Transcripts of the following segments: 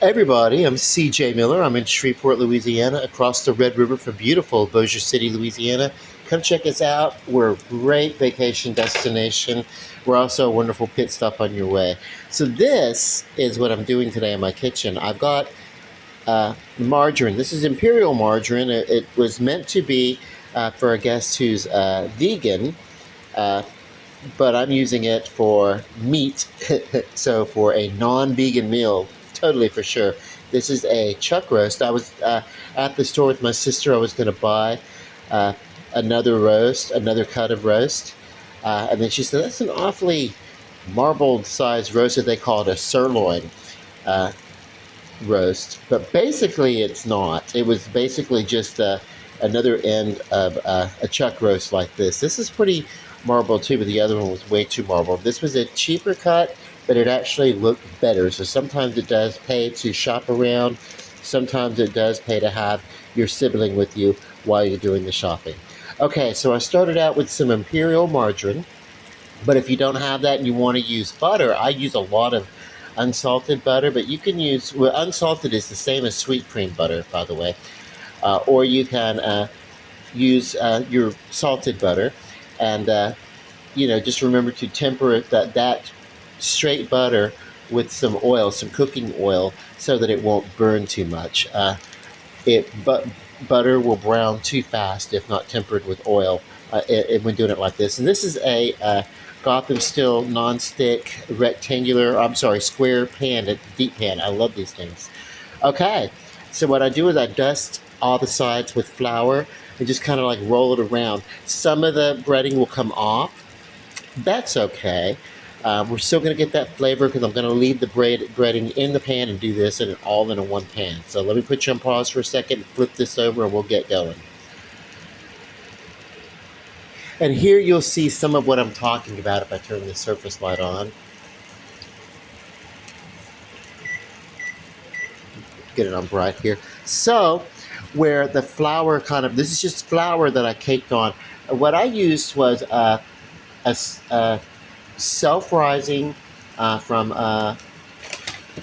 Everybody, I'm CJ Miller. I'm in Shreveport, Louisiana, across the Red River from beautiful Bossier City, Louisiana. Come check us out. We're a great vacation destination. We're also a wonderful pit stop on your way. So this is what I'm doing today in my kitchen. I've got margarine. This is imperial margarine. It was meant to be for a guest who's vegan, uh, but I'm using it for meat. So for a non-vegan meal, totally for sure. This is a chuck roast. I was at the store with my sister. I was going to buy uh, another roast, another cut of roast, and then she said, "That's an awfully marbled sized roast." That they call it a sirloin uh, roast, but basically it's not. It was basically just another end of a chuck roast like this. This is pretty marbled too, but the other one was way too marbled. This was a cheaper cut, but it actually looked better. So sometimes it does pay to shop around. Sometimes it does pay to have your sibling with you while you're doing the shopping. Okay, so I started out with some imperial margarine, but if you don't have that and you want to use butter, I use a lot of unsalted butter, but you can use, well, unsalted is the same as sweet cream butter, by the way, or you can use your salted butter, and just remember to temper that straight butter with some oil, some cooking oil, so that it won't burn too much. But butter will brown too fast if not tempered with oil when doing it like this. And this is a Gotham Steel non-stick rectangular, I'm sorry, square pan, a deep pan. I love these things. Okay, so what I do is I dust all the sides with flour and just kind of like roll it around. Some of the breading will come off. That's okay. We're still going to get that flavor because I'm going to leave the breading in the pan and do this and all in a one pan. So let me put you on pause for a second, flip this over, and we'll get going. And here you'll see some of what I'm talking about if I turn the surface light on. Get it on bright here. So where the flour this is just flour that I caked on. What I used was a self-rising from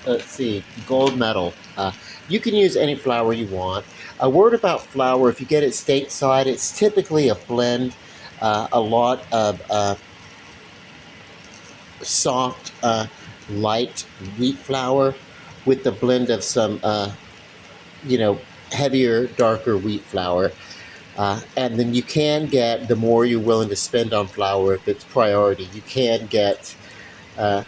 let's see, gold medal. You can use any flour you want. A word about flour: if you get it stateside, it's typically a blend, a lot of soft, light wheat flour with the blend of some, heavier, darker wheat flour. And then you can get, the more you're willing to spend on flour, if it's priority, you can get uh,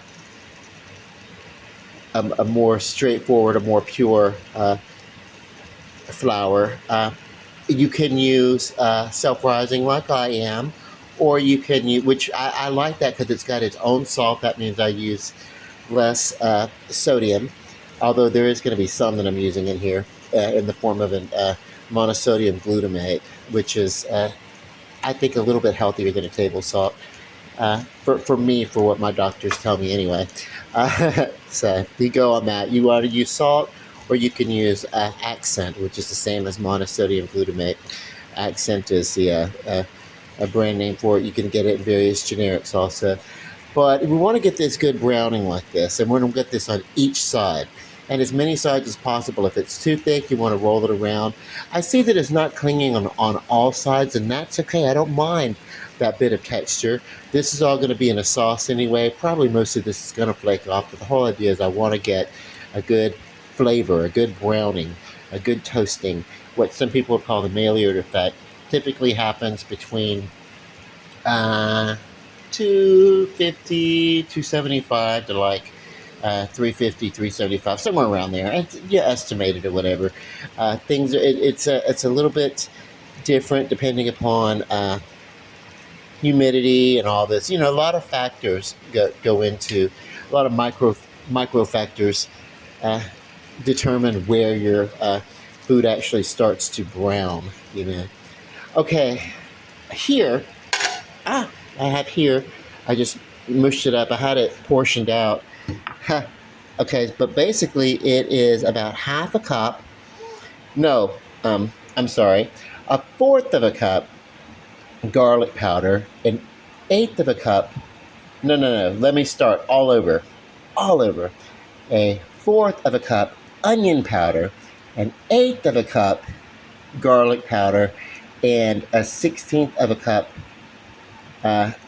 a more straightforward, a more pure flour. You can use self-rising like I am, or you can use, which I like that because it's got its own salt. That means I use less sodium, although there is going to be some that I'm using in here in the form of an monosodium glutamate, which is, I think, a little bit healthier than a table salt. For me, for what my doctors tell me anyway. So you go on that. You want to use salt, or you can use Accent, which is the same as monosodium glutamate. Accent is a brand name for it. You can get it in various generics also. But we want to get this good browning like this, and we're going to get this on each side. And as many sides as possible. If it's too thick, you want to roll it around. I see that it's not clinging on all sides, and that's okay. I don't mind that bit of texture. This is all going to be in a sauce anyway. Probably most of this is going to flake off, but the whole idea is I want to get a good flavor, a good browning, a good toasting. What some people would call the Maillard effect typically happens between 250, 275 to like 350, 375, somewhere around there. You estimated or whatever. It's a little bit different depending upon humidity and all this. A lot of factors go into, a lot of micro factors uh, determine where your food actually starts to brown. Okay, here, I have here, I just mushed it up. I had it portioned out. Okay, but basically it is about half a cup. No, I'm sorry, a fourth of a cup garlic powder, an eighth of a cup. No. Let me start all over. A fourth of a cup onion powder, an eighth of a cup garlic powder, and a 16th of a cup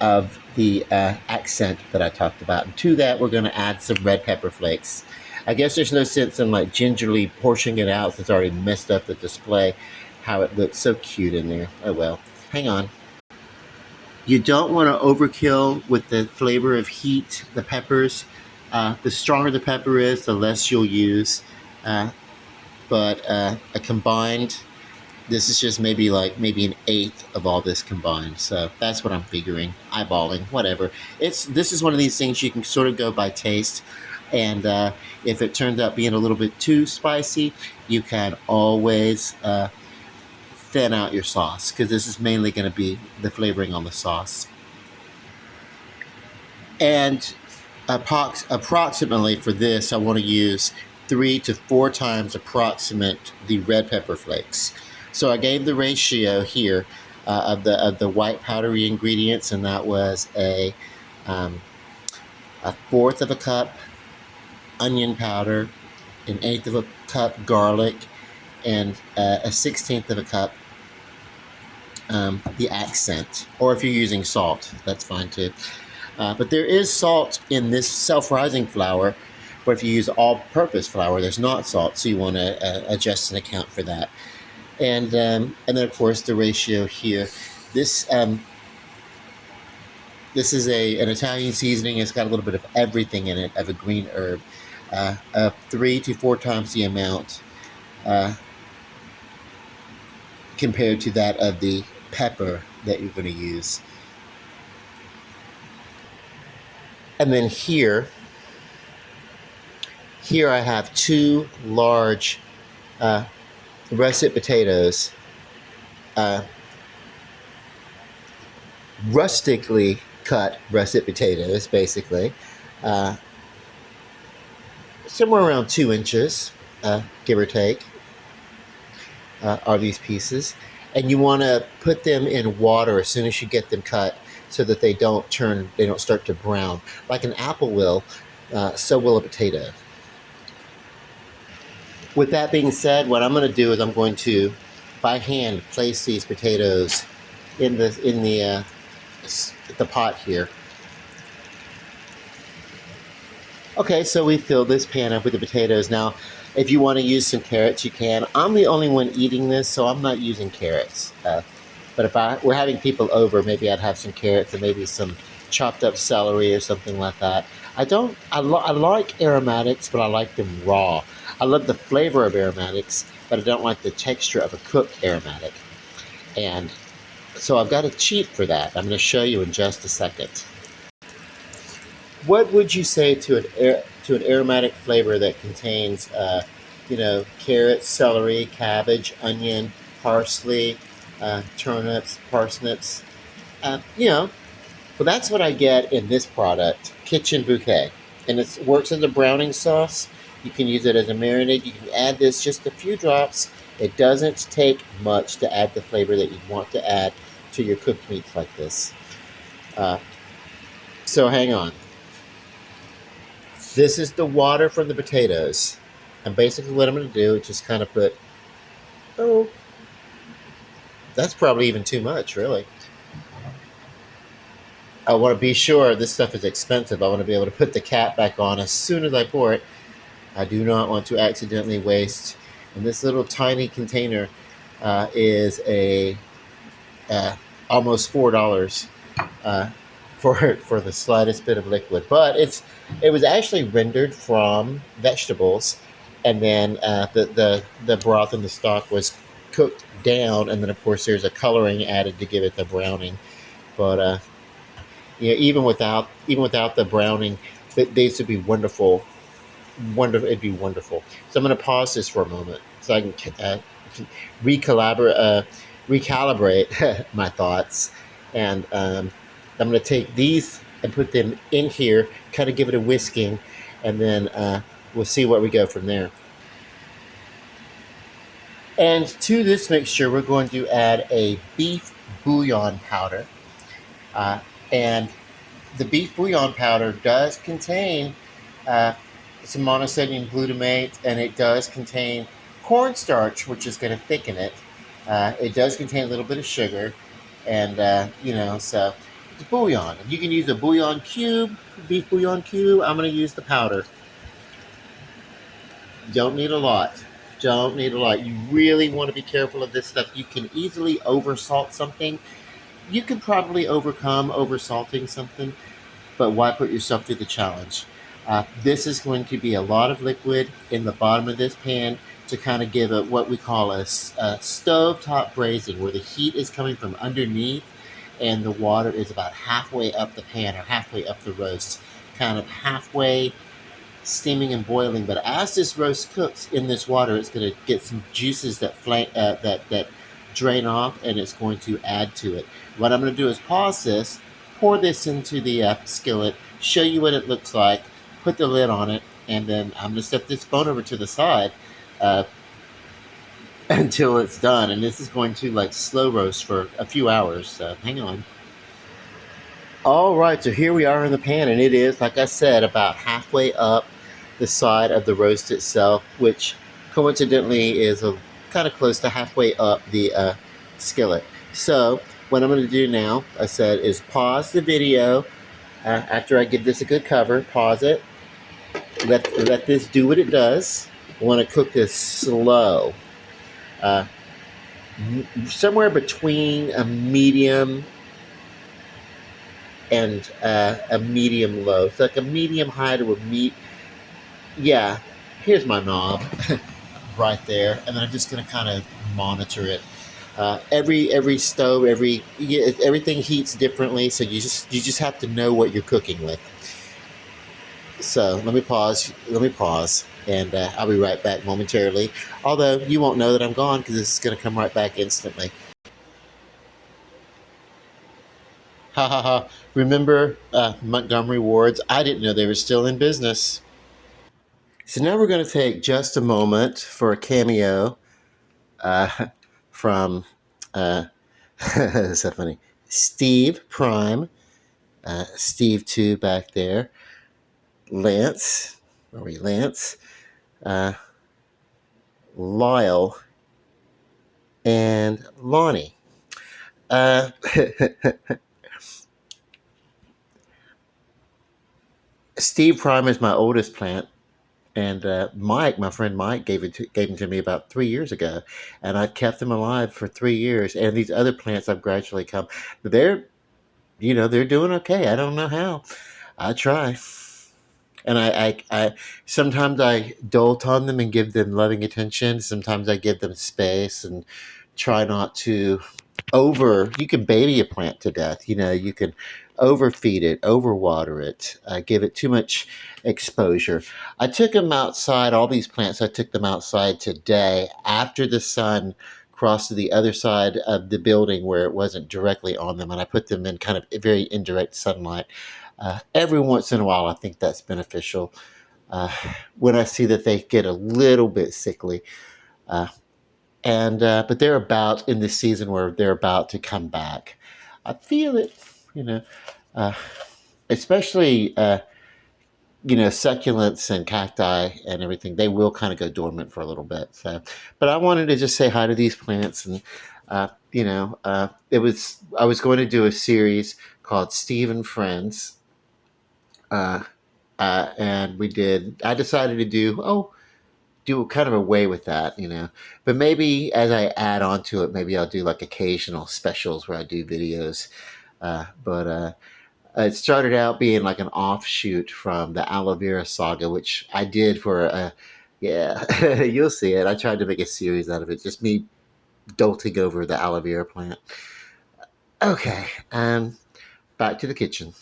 of the accent that I talked about. And to that, we're going to add some red pepper flakes. I guess there's no sense in like gingerly portioning it out since it's already messed up the display. How it looks so cute in there. Oh well. Hang on. You don't want to overkill with the flavor of heat, the peppers. The stronger the pepper is, the less you'll use. But a combined, this is just maybe an eighth of all this combined. So that's what I'm figuring, eyeballing, whatever. This is one of these things you can sort of go by taste. And if it turns out being a little bit too spicy, you can always thin out your sauce, because this is mainly going to be the flavoring on the sauce. And approximately for this, I want to use 3 to 4 times approximate the red pepper flakes. So I gave the ratio here of the white powdery ingredients, and that was a fourth of a cup onion powder, an eighth of a cup garlic, and a 16th of a cup the accent. Or if you're using salt, that's fine too. But there is salt in this self-rising flour, but if you use all-purpose flour, there's not salt, so you want to adjust and account for that. And then of course the ratio here. This is an Italian seasoning. It's got a little bit of everything in it, of a green herb. 3 to 4 times the amount compared to that of the pepper that you're going to use. And then here I have 2 large russet potatoes, rustically cut russet potatoes, basically, somewhere around 2 inches, give or take, are these pieces. And you want to put them in water as soon as you get them cut, so that they don't start to brown. Like an apple will, so will a potato. With that being said, what I'm going to do is I'm going to, by hand, place these potatoes in the pot here. Okay, so we fill this pan up with the potatoes. Now, if you want to use some carrots, you can. I'm the only one eating this, so I'm not using carrots. But if we're having people over, maybe I'd have some carrots and maybe some chopped up celery or something like that. I like aromatics, but I like them raw. I love the flavor of aromatics, but I don't like the texture of a cooked aromatic. And so I've got a cheat for that. I'm going to show you in just a second. What would you say to an aromatic flavor that contains, carrots, celery, cabbage, onion, parsley, turnips, parsnips? Well, that's what I get in this product, Kitchen Bouquet. And it works as a browning sauce. You can use it as a marinade. You can add this just a few drops. It doesn't take much to add the flavor that you want to add to your cooked meats like this. So hang on. This is the water from the potatoes. And basically what I'm going to do is just kind of put, that's probably even too much, really. I want to be sure this stuff is expensive. I want to be able to put the cap back on as soon as I pour it. I do not want to accidentally waste. And this little tiny container is almost $4 for the slightest bit of liquid. But it was actually rendered from vegetables, and then the broth and the stock was cooked down, and then of course there's a coloring added to give it the browning. But even without the browning, these would be wonderful. It'd be wonderful. So I'm going to pause this for a moment so I can recalibrate my thoughts. And I'm going to take these and put them in here, kind of give it a whisking, and then we'll see where we go from there. And to this mixture, we're going to add a beef bouillon powder. And the beef bouillon powder does contain some monosodium glutamate, and it does contain cornstarch, which is going to thicken it. It does contain a little bit of sugar, and so it's bouillon. You can use a bouillon cube, beef bouillon cube. I'm going to use the powder. Don't need a lot. Don't need a lot. You really want to be careful of this stuff. You can easily oversalt something. You could probably overcome oversalting something, but why put yourself through the challenge? This is going to be a lot of liquid in the bottom of this pan to kind of give it what we call a stovetop braising, where the heat is coming from underneath and the water is about halfway up the pan or halfway up the roast, kind of halfway steaming and boiling. But as this roast cooks in this water, it's going to get some juices that drain off, and it's going to add to it. What I'm going to do is pause this, pour this into the skillet, show you what it looks like, put the lid on it, and then I'm going to set this bone over to the side uh, until it's done. And this is going to like slow roast for a few hours. So hang on. All right, so here we are in the pan, and it is, like I said, about halfway up the side of the roast itself, which coincidentally is kind of close to halfway up the skillet. So what I'm going to do now, I said, is pause the video after I give this a good cover. Pause it. Let this do what it does. I want to cook this slow, somewhere between a medium and a medium low. It's like a medium high to a yeah, here's my knob right there, and then I'm just going to kind of monitor it. Every stove, everything heats differently, so you just have to know what you're cooking with. So let me pause, and I'll be right back momentarily. Although you won't know that I'm gone because this is going to come right back instantly. Ha ha ha! Remember Montgomery Wards? I didn't know they were still in business. So now we're going to take just a moment for a cameo from, so funny, Steve Prime, Steve 2 back there, Lance, where are we, Lance, Lyle, and Lonnie. Steve Prime is my oldest plant. And Mike, my friend Mike, gave him to me about 3 years ago, and I've kept him alive for 3 years. And these other plants I've gradually come. They're, they're doing okay. I don't know how. I try, and I sometimes I dote on them and give them loving attention. Sometimes I give them space and try not to you can baby a plant to death. You can overfeed it, overwater it, give it too much exposure. I took them outside, all these plants, I took them outside today after the sun crossed to the other side of the building where it wasn't directly on them, and I put them in kind of very indirect sunlight. Every once in a while, I think that's beneficial. When I see that they get a little bit sickly, uh, but they're about in this season where they're about to come back. I feel it, you know, uh, especially succulents and cacti and everything. They will kind of go dormant for a little bit. So, but I wanted to just say hi to these plants, and I was going to do a series called Steve and Friends, uh, and we did. I decided to do kind of away with that, But maybe as I add on to it, maybe I'll do like occasional specials where I do videos. But it started out being like an offshoot from the aloe vera saga, which I did for yeah, you'll see it. I tried to make a series out of it, just me dolting over the aloe vera plant. Okay, back to the kitchen.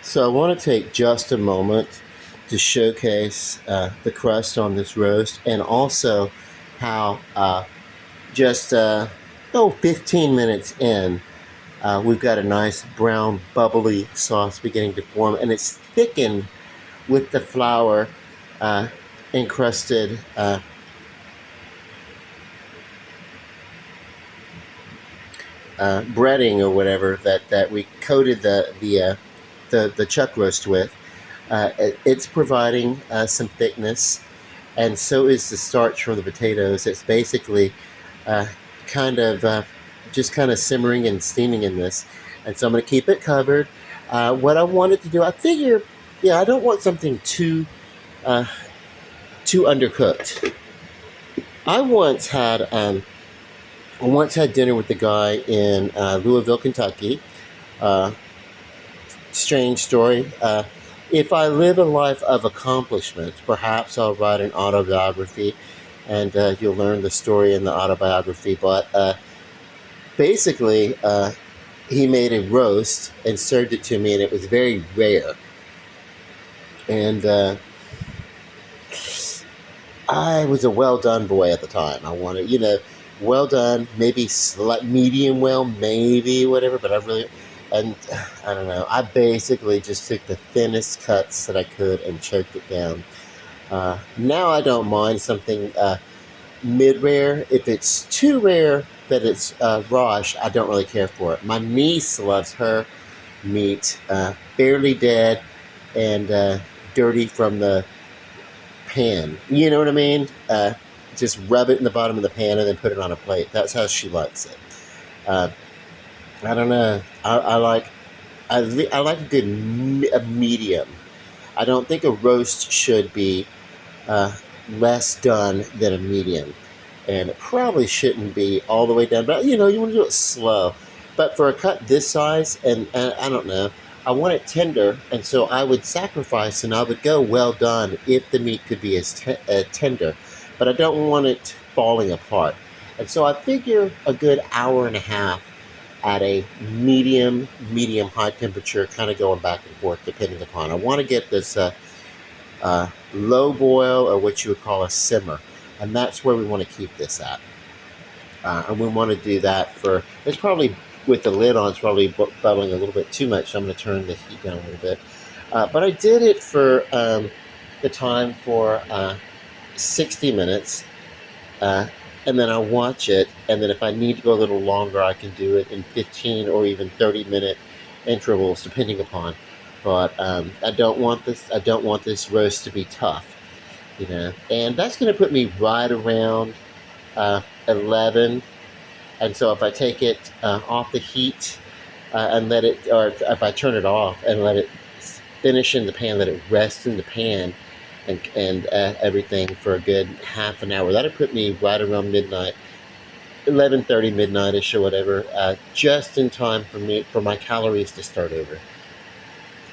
So I want to take just a moment to showcase the crust on this roast, and also how just 15 minutes in, we've got a nice brown bubbly sauce beginning to form, and it's thickened with the flour encrusted breading or whatever that we coated the the chuck roast with. It's providing some thickness, and so is the starch from the potatoes. It's basically uh, kind of just kind of simmering and steaming in this, and so I'm going to keep it covered. What I wanted to do, I figure, yeah, I don't want something uh, too undercooked. I once had dinner with the guy in Louisville, Kentucky. Uh, Strange story. If I live a life of accomplishment, perhaps I'll write an autobiography, and you'll learn the story in the autobiography. But basically, he made a roast and served it to me, and it was very rare. And I was a well done boy at the time. I wanted, well done, maybe medium well, maybe whatever. But I really, and I don't know. I basically just took the thinnest cuts that I could and choked it down. Now I don't mind something mid rare. If it's too rare that it's rawish, I don't really care for it. My niece loves her meat barely dead and dirty from the pan. You know what I mean? Just rub it in the bottom of the pan and then put it on a plate. That's how she likes it. Uh, I don't know. I like a good a medium. I don't think a roast should be uh, less done than a medium, and it probably shouldn't be all the way done. But you want to do it slow. But for a cut this size, and I don't know, I want it tender, and so I would sacrifice and I would go well done if the meat could be as tender, but I don't want it falling apart. And so I figure a good hour and a half at a medium high temperature, kind of going back and forth depending upon. I want to get this low boil, or what you would call a simmer, and that's where we want to keep this at. And we want to do that for, it's probably, with the lid on, it's probably bubbling a little bit too much, so I'm going to turn the heat down a little bit. But I did it for the time for 60 minutes, and then I'll watch it, and then if I need to go a little longer, I can do it in 15 or even 30-minute intervals, depending upon. But I don't want this roast to be tough, and that's going to put me right around 11. And so if I take it off the heat and let it, or if I turn it off and let it finish in the pan, let it rest in the pan, and everything for a good half an hour, that'll put me right around midnight, 11:30, midnight-ish or whatever, just in time for my calories to start over.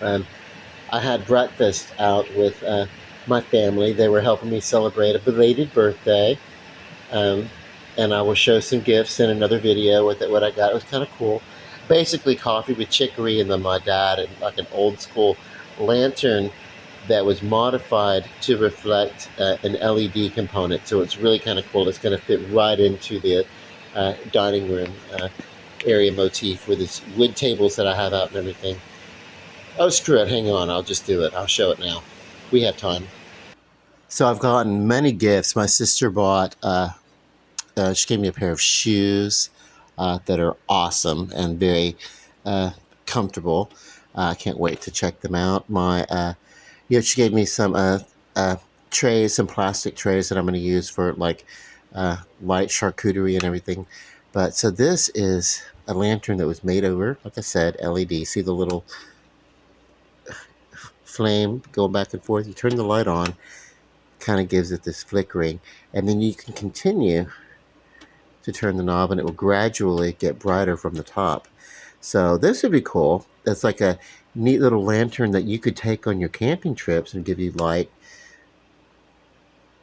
Um, I had breakfast out with my family. They were helping me celebrate a belated birthday. Um, and I will show some gifts in another video with it, what I got. It was kind of cool. Basically, coffee with chicory, and then my dad, and like an old school lantern that was modified to reflect an LED component. So it's really kind of cool. It's going to fit right into the dining room area motif with its wood tables that I have out and everything. Oh, screw it. Hang on. I'll just do it. I'll show it now. We have time. So I've gotten many gifts. My sister bought, she gave me a pair of shoes that are awesome and very comfortable. I can't wait to check them out. She gave me some trays, some plastic trays that I'm going to use for like light charcuterie and everything. But so this is a lantern that was made over, like I said, LED. See the little flame going back and forth? You turn the light on, kind of gives it this flickering, and then you can continue to turn the knob and it will gradually get brighter from the top. So this would be cool. That's like a neat little lantern that you could take on your camping trips and give you light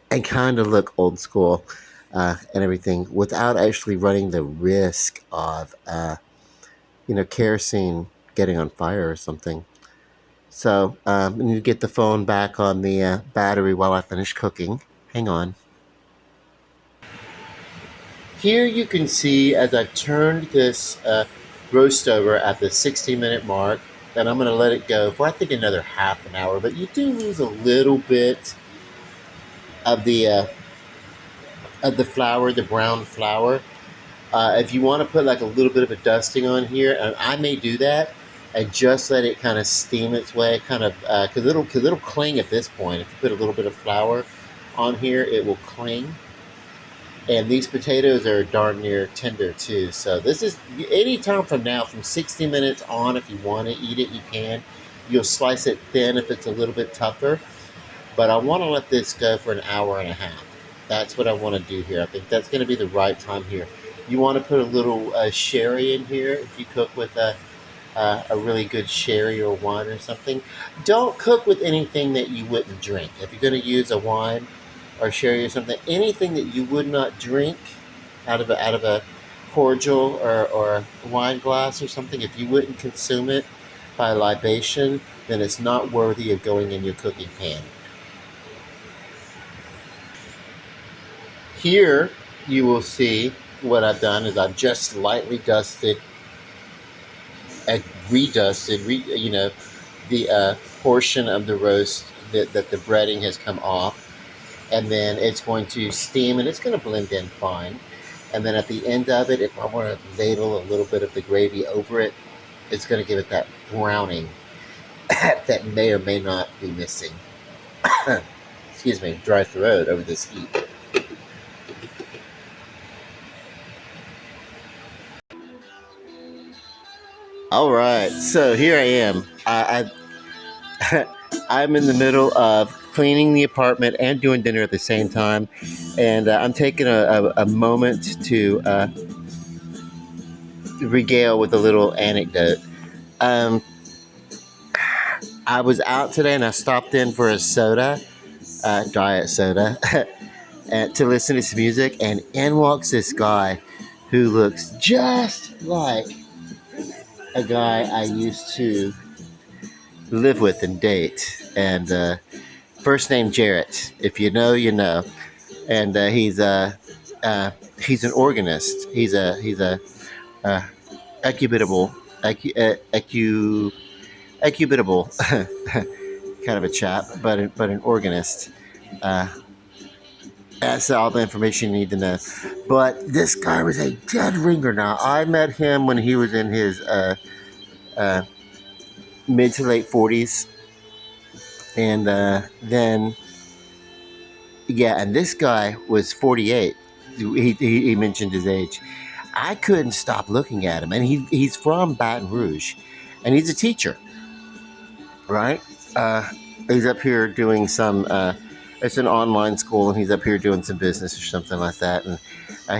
and kind of look old school and everything, without actually running the risk of kerosene getting on fire or something. So I need to get the phone back on the battery while I finish cooking. Hang on. Here you can see, as I've turned this roast over at the 60-minute mark, that I'm going to let it go for, I think, another half an hour. But you do lose a little bit of the flour, the brown flour. If you want to put like a little bit of a dusting on here, and I may do that, and just let it kind of steam its way, kind of because it'll cling at this point. If you put a little bit of flour on here, it will cling. And these potatoes are darn near tender too. So this is any time from now, from 60 minutes on. If you want to eat it, you can. You'll slice it thin if it's a little bit tougher. But I want to let this go for an hour and a half. That's what I want to do here. I think that's going to be the right time here. You want to put a little sherry in here if you cook with a really good sherry or wine or something. Don't cook with anything that you wouldn't drink. If you're going to use a wine or sherry or something, anything that you would not drink out of a cordial or a wine glass or something, if you wouldn't consume it by libation, then it's not worthy of going in your cooking pan. Here you will see what I've done is I've just lightly dusted and redusted, the portion of the roast that the breading has come off. And then it's going to steam and it's going to blend in fine. And then at the end of it, if I want to ladle a little bit of the gravy over it, it's going to give it that browning that may or may not be missing. Excuse me, dry throat over this heat. All right, so here I am. I'm in the middle of cleaning the apartment and doing dinner at the same time, and I'm taking a moment to regale with a little anecdote. Um, I was out today and I stopped in for a soda, diet soda, to listen to some music, and in walks this guy who looks just like a guy I used to live with and date. And first name Jarrett. If you know, you know. And he's an organist. He's a uh, ecubitable, ecubitable kind of a chap, but an organist. Uh, that's all the information you need to know. But this guy was a dead ringer. Now I met him when he was in his uh, mid to late 40s, and then yeah, and this guy was 48. He mentioned his age. I couldn't stop looking at him, and he's from Baton Rouge, and he's a teacher, right? Uh, he's up here doing some. It's an online school, and he's up here doing some business or something like that. And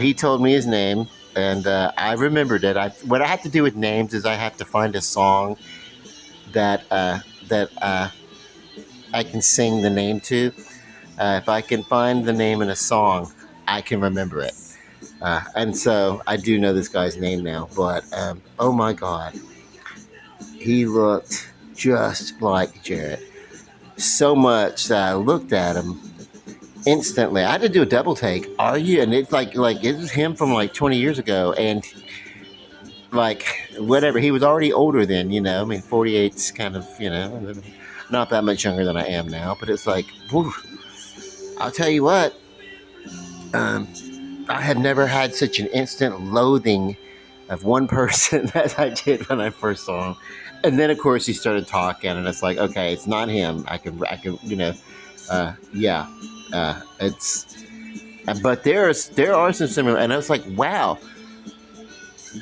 he told me his name, and I remembered it. What I have to do with names is I have to find a song that I can sing the name to. If I can find the name in a song, I can remember it. And so I do know this guy's name now, but oh my God, he looked just like Jarrett. So much that I looked at him instantly. I had to do a double take. Are you? And it's like it was him from like 20 years ago, and like whatever. He was already older then, you know. I mean, 48's kind of, you know, not that much younger than I am now, but it's like, whew, I'll tell you what. Um, I have never had such an instant loathing of one person as I did when I first saw him. And then, of course, he started talking, and it's like, okay, it's not him. I can, yeah, it's. But there are some similar, and I was like, wow.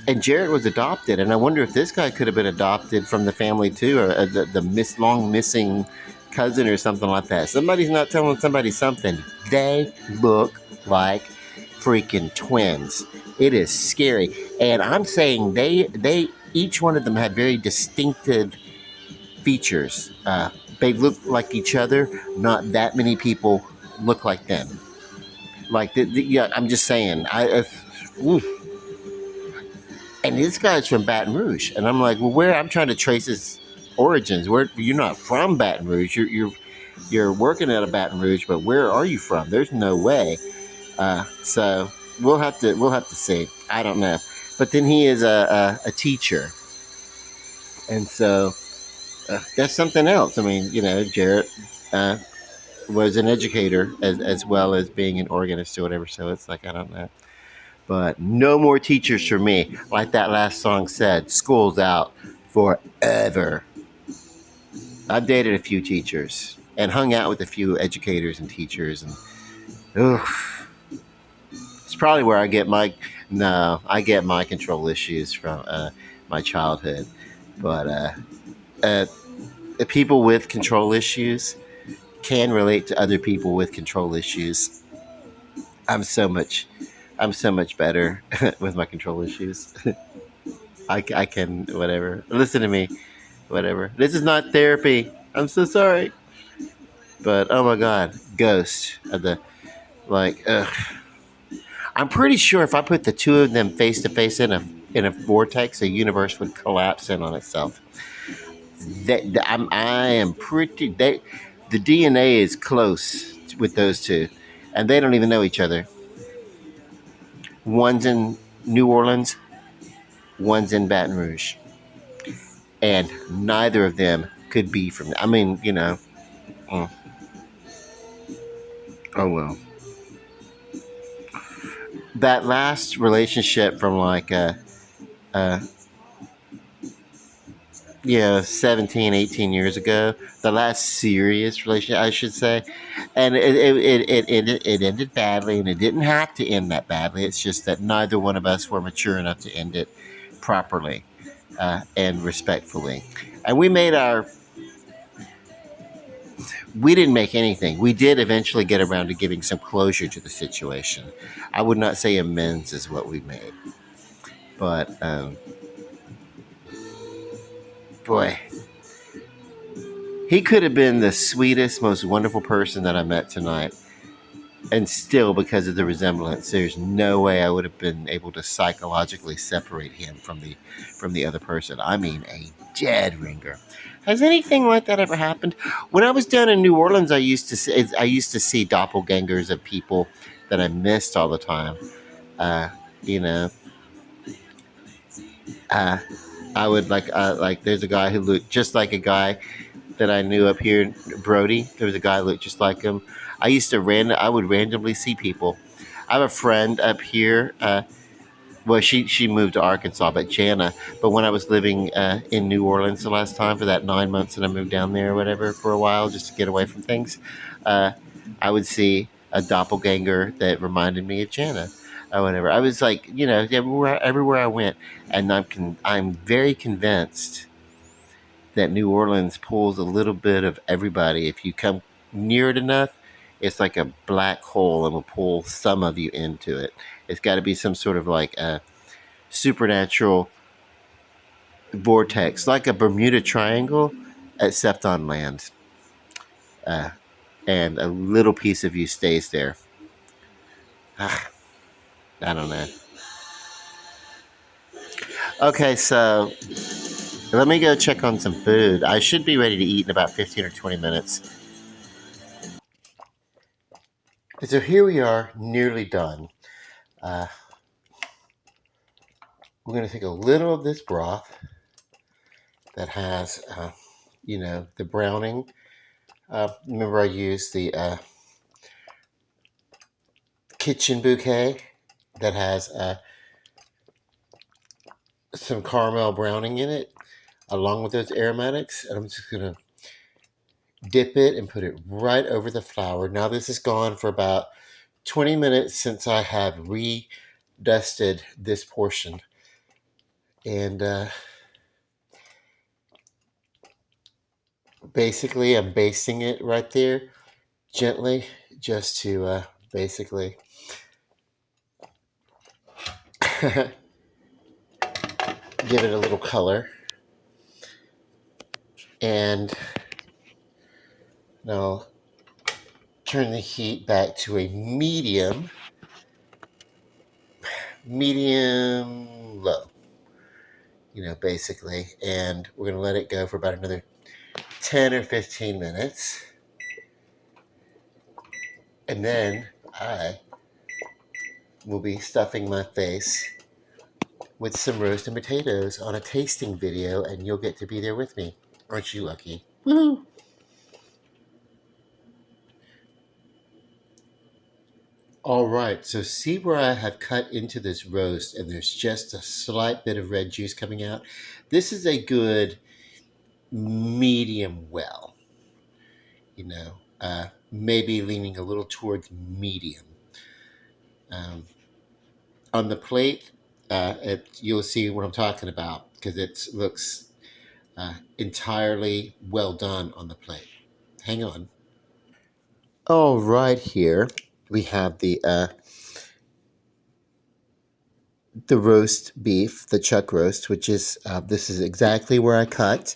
And Jared was adopted, and I wonder if this guy could have been adopted from the family too, or the long missing cousin or something like that. Somebody's not telling somebody something. They look like freaking twins. It is scary, and I'm saying they each one of them had very distinctive features. They look like each other. Not that many people look like them. Like yeah, I'm just saying. Oof. And this guy's from Baton Rouge, and I'm like, well, where? I'm trying to trace his origins. Where you're not from Baton Rouge? You're working out of Baton Rouge, but where are you from? There's no way. So we'll have to see. I don't know. But then he is a teacher, and so that's something else. I mean, you know, Jarrett was an educator as well as being an organist or whatever. So it's like I don't know. But no more teachers for me. Like that last song said, school's out forever. I've dated a few teachers and hung out with a few educators and teachers, and it's probably where I get my control issues from my childhood. But uh, people with control issues can relate to other people with control issues. I'm so much, I'm so much better with my control issues. I can whatever. Listen to me, whatever. This is not therapy. I'm so sorry. But oh my god, Ghost of the like. I'm pretty sure if I put the two of them face to face in a vortex, a universe would collapse in on itself. I am pretty. The DNA is close with those two, and they don't even know each other. One's in New Orleans, one's in Baton Rouge, and neither of them could be from. I mean, you know. Mm, oh well. That last relationship from like uh, 17, 18 years ago, the last serious relationship, I should say. And it ended badly, and it didn't have to end that badly. It's just that neither one of us were mature enough to end it properly and respectfully. And we didn't make anything. We did eventually get around to giving some closure to the situation. I would not say amends is what we made. But, boy, he could have been the sweetest, most wonderful person that I met tonight. And still, because of the resemblance, there's no way I would have been able to psychologically separate him from the other person. I mean, a dead ringer. Has anything like that ever happened? When I was down in New Orleans, I used to see doppelgangers of people that I missed all the time. Uh, you know, uh, I would like. There's a guy who looked just like a guy that I knew up here, Brody. There was a guy who looked just like him. I would randomly see people. I have a friend up here. Well, she moved to Arkansas, but Jana. But when I was living in New Orleans the last time for that 9 months that I moved down there or whatever for a while just to get away from things, uh, I would see a doppelganger that reminded me of Jana or whatever. I was like, everywhere I went, and I'm very convinced that New Orleans pulls a little bit of everybody. If you come near it enough, it's like a black hole and will pull some of you into it. It's got to be some sort of like a supernatural vortex, like a Bermuda Triangle, except on land. Uh, and a little piece of you stays there. I don't know. Okay, so let me go check on some food. I should be ready to eat in about 15 or 20 minutes. So here we are, nearly done. Uh, we're going to take a little of this broth that has, the browning. Remember, I used the kitchen bouquet that has some caramel browning in it, along with those aromatics. And I'm just going to dip it and put it right over the flour. Now, this has gone for about 20 minutes since I have redusted this portion. And basically, I'm basting it right there gently just to basically give it a little color. And now turn the heat back to a medium low, basically. And we're going to let it go for about another 10 or 15 minutes. And then I will be stuffing my face with some roasted potatoes on a tasting video, and you'll get to be there with me. Aren't you lucky? Woohoo! All right, so see where I have cut into this roast and there's just a slight bit of red juice coming out? This is a good medium well, maybe leaning a little towards medium. Um, on the plate, you'll see what I'm talking about because it looks entirely well done on the plate. Hang on. All right, here we have the roast beef, the chuck roast, which is this is exactly where I cut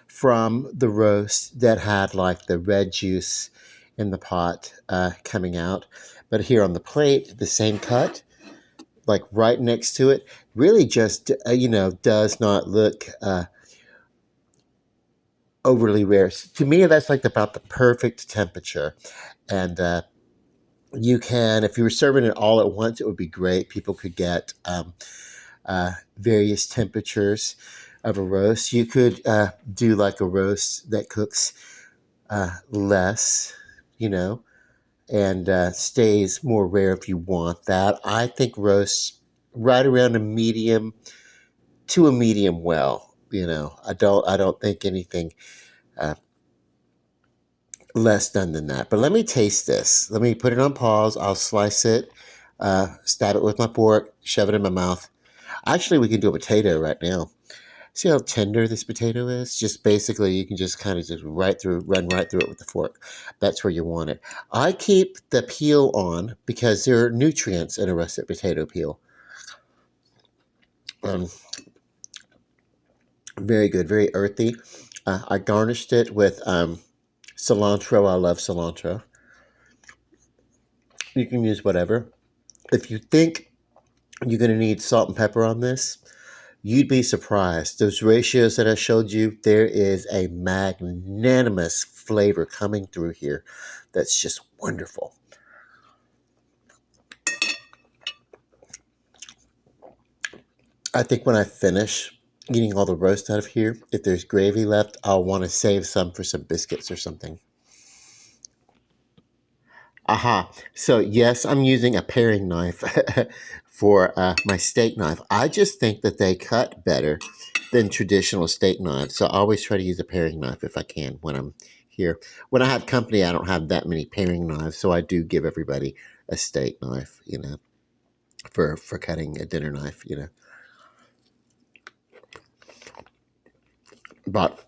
from the roast that had like the red juice in the pot coming out. But here on the plate, the same cut, like right next to it, really just does not look overly rare. To me, that's like about the perfect temperature, and you can, if you were serving it all at once, it would be great. People could get various temperatures of a roast. You could do like a roast that cooks less, you know, and stays more rare if you want that. I think roasts right around a medium to a medium well. I don't think anything uh, less done than that. But let me taste this. Let me put it on pause. I'll slice it, stab it with my fork, shove it in my mouth. Actually, we can do a potato right now. See how tender this potato is? Just basically, you can just kind of just run right through it with the fork. That's where you want it. I keep the peel on because there are nutrients in a russet potato peel. Um, Very good, very earthy. I garnished it with cilantro. I love cilantro. You can use whatever. If you think you're going to need salt and pepper on this, you'd be surprised. Those ratios that I showed you, there is a magnanimous flavor coming through here that's just wonderful. I think when I finish eating all the roast out of here, if there's gravy left, I'll want to save some for some biscuits or something. Aha. So, yes, I'm using a paring knife for my steak knife. I just think that they cut better than traditional steak knives. So, I always try to use a paring knife if I can when I'm here. When I have company, I don't have that many paring knives. So, I do give everybody a steak knife, for cutting a dinner knife. But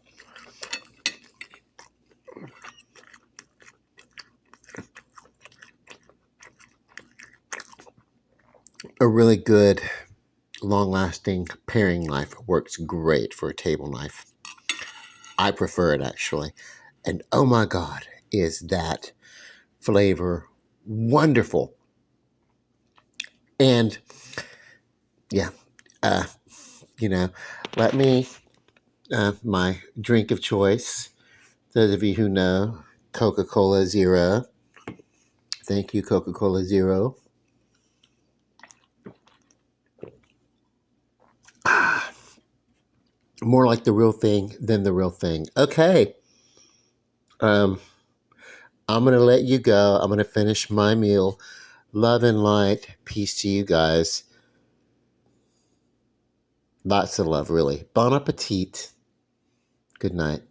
a really good, long lasting paring knife works great for a table knife. I prefer it actually. And oh my God, is that flavor wonderful. And yeah, uh, you know, let me, my drink of choice, those of you who know, Coca Cola Zero. Thank you, Coca Cola Zero. Ah, more like the real thing than the real thing. Okay. Um, I'm going to let you go. I'm going to finish my meal. Love and light. Peace to you guys. Lots of love, really. Bon appetit. Good night.